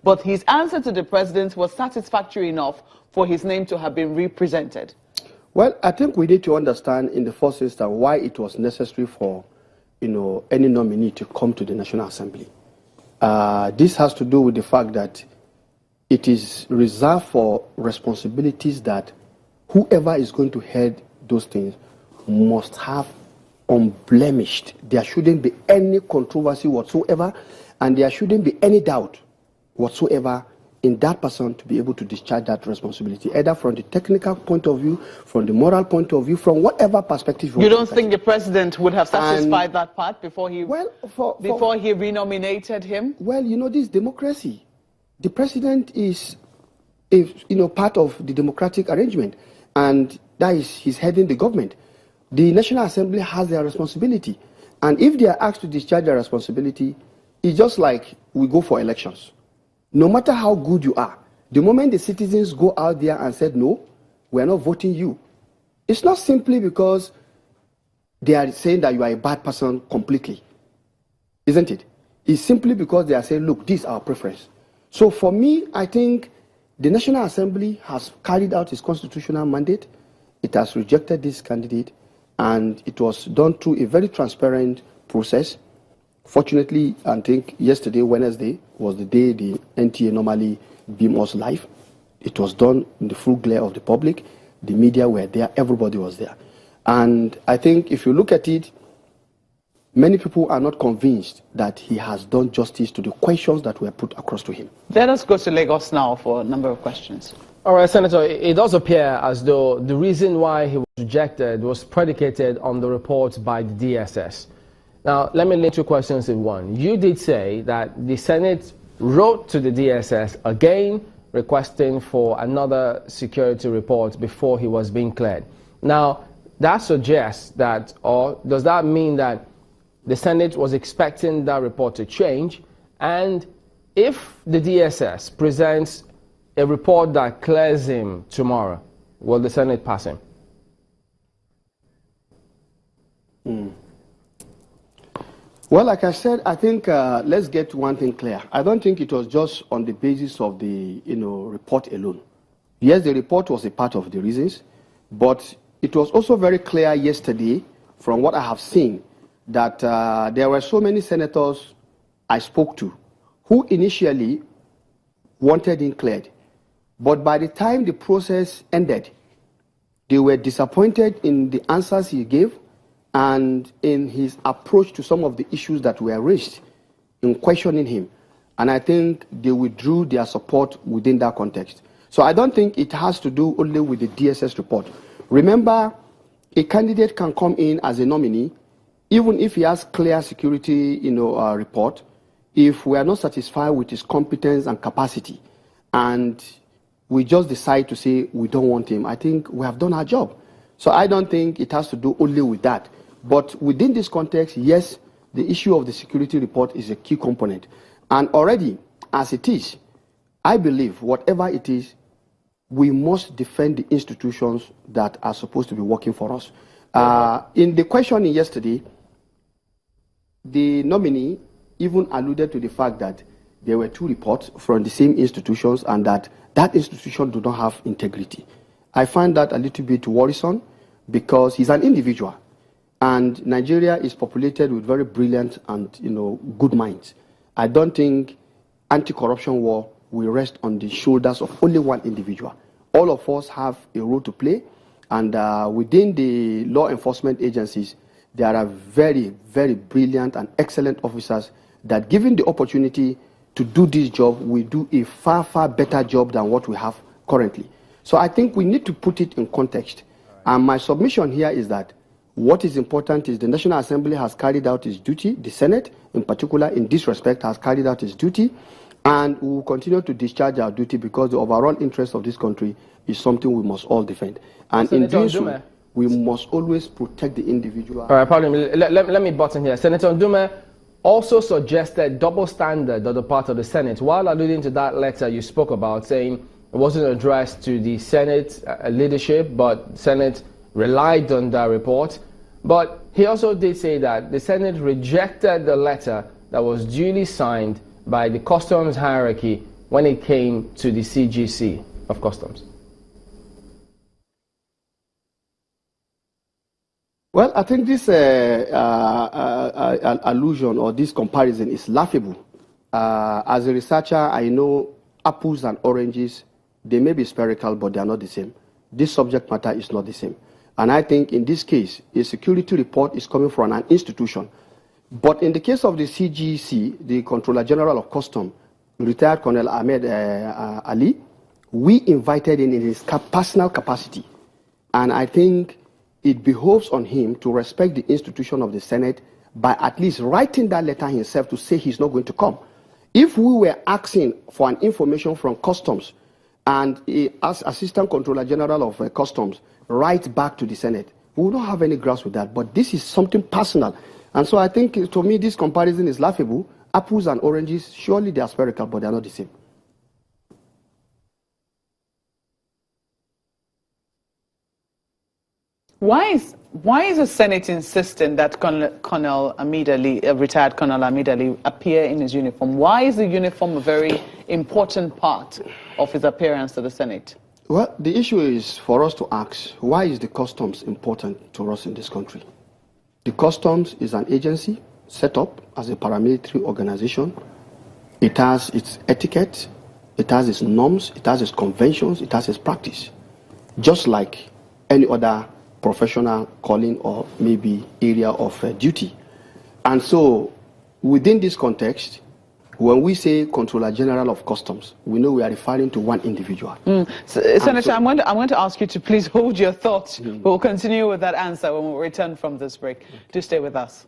but his answer to the president was satisfactory enough for his name to have been represented? Well, I think we need to understand in the first instance why it was necessary for, any nominee to come to the National Assembly. This has to do with the fact that it is reserved for responsibilities that whoever is going to head those things must have unblemished. There shouldn't be any controversy whatsoever, and there shouldn't be any doubt whatsoever in that person to be able to discharge that responsibility, either from the technical point of view, from the moral point of view, from whatever perspective. You don't think the president would have satisfied that part before he before he renominated him? Well, this is democracy. The president is part of the democratic arrangement, and that is he's heading the government. The National Assembly has their responsibility, and if they are asked to discharge their responsibility, it's just like we go for elections. No matter how good you are, the moment the citizens go out there and said, no, we are not voting you, it's not simply because they are saying that you are a bad person completely, isn't it? It's simply because they are saying, look, this is our preference. So for me, I think the National Assembly has carried out its constitutional mandate. It has rejected this candidate, and it was done through a very transparent process. Fortunately, I think yesterday, Wednesday, was the day the NTA normally beam us live. It was done in the full glare of the public. The media were there. Everybody was there. And I think if you look at it, many people are not convinced that he has done justice to the questions that were put across to him. Let us go to Lagos now for a number of questions. All right, Senator, it does appear as though the reason why he was rejected was predicated on the report by the DSS. Now, let me link two questions in one. You did say that the Senate wrote to the DSS again requesting for another security report before he was being cleared. Now, that suggests that, or does that mean that the Senate was expecting that report to change? And if the DSS presents a report that clears him tomorrow, will the Senate pass him? Well, like I said, I think let's get one thing clear. I don't think it was just on the basis of the report alone. Yes, the report was a part of the reasons, but it was also very clear yesterday, from what I have seen, that there were so many senators I spoke to who initially wanted him cleared. But by the time the process ended, they were disappointed in the answers he gave and in his approach to some of the issues that were raised in questioning him. And I think they withdrew their support within that context. So I don't think it has to do only with the DSS report. Remember, a candidate can come in as a nominee, even if he has clear security report, if we are not satisfied with his competence and capacity, and we just decide to say we don't want him, I think we have done our job. So I don't think it has to do only with that. But within this context, yes, the issue of the security report is a key component. And already, as it is, I believe whatever it is, we must defend the institutions that are supposed to be working for us. In the questioning yesterday, the nominee even alluded to the fact that there were two reports from the same institutions and that institution do not have integrity. I find that a little bit worrisome because he's an individual. And Nigeria is populated with very brilliant and good minds. I don't think anti-corruption war will rest on the shoulders of only one individual. All of us have a role to play, and within the law enforcement agencies, there are very, very brilliant and excellent officers that, given the opportunity to do this job, will do a far, far better job than what we have currently. So I think we need to put it in context. And my submission here is that what is important is the National Assembly has carried out its duty, the Senate in particular in this respect has carried out its duty, and we will continue to discharge our duty because the overall interest of this country is something we must all defend. And Senator, in doing so, we must always protect the individual. All right, pardon me, let me button here. Senator Ndume also suggested double standard on the part of the Senate while alluding to that letter you spoke about, saying it wasn't addressed to the Senate leadership, but Senate relied on that report. But he also did say that the Senate rejected the letter that was duly signed by the customs hierarchy when it came to the CGC of Customs? Well, I think this allusion or this comparison is laughable. As a researcher, I know apples and oranges, they may be spherical, but they are not the same. This subject matter is not the same. And I think in this case, a security report is coming from an institution. But in the case of the CGC, the Controller General of Customs, retired Colonel Ahmed Ali, we invited him in his personal capacity. And I think it behoves on him to respect the institution of the Senate by at least writing that letter himself to say he's not going to come. If we were asking for an information from Customs and as Assistant Controller General of Customs write back to the Senate, we would not have any grounds with that. But this is something personal. And so I think, to me, this comparison is laughable. Apples and oranges, surely they are spherical, but they are not the same. Why is the Senate insisting that Colonel Ahmed Ali, retired Colonel Ahmed Ali, appear in his uniform? Why is the uniform a very important part of his appearance to the Senate? Well, the issue is for us to ask, why is the Customs important to us in this country? The Customs is an agency set up as a paramilitary organization. It has its etiquette, it has its norms, it has its conventions, it has its practice, just like any other professional calling or maybe area of duty. And so within this context, when we say Controller General of Customs, we know we are referring to one individual. Senator, I'm going to ask you to please hold your thoughts. We'll continue with that answer when we return from this break. Do stay with us.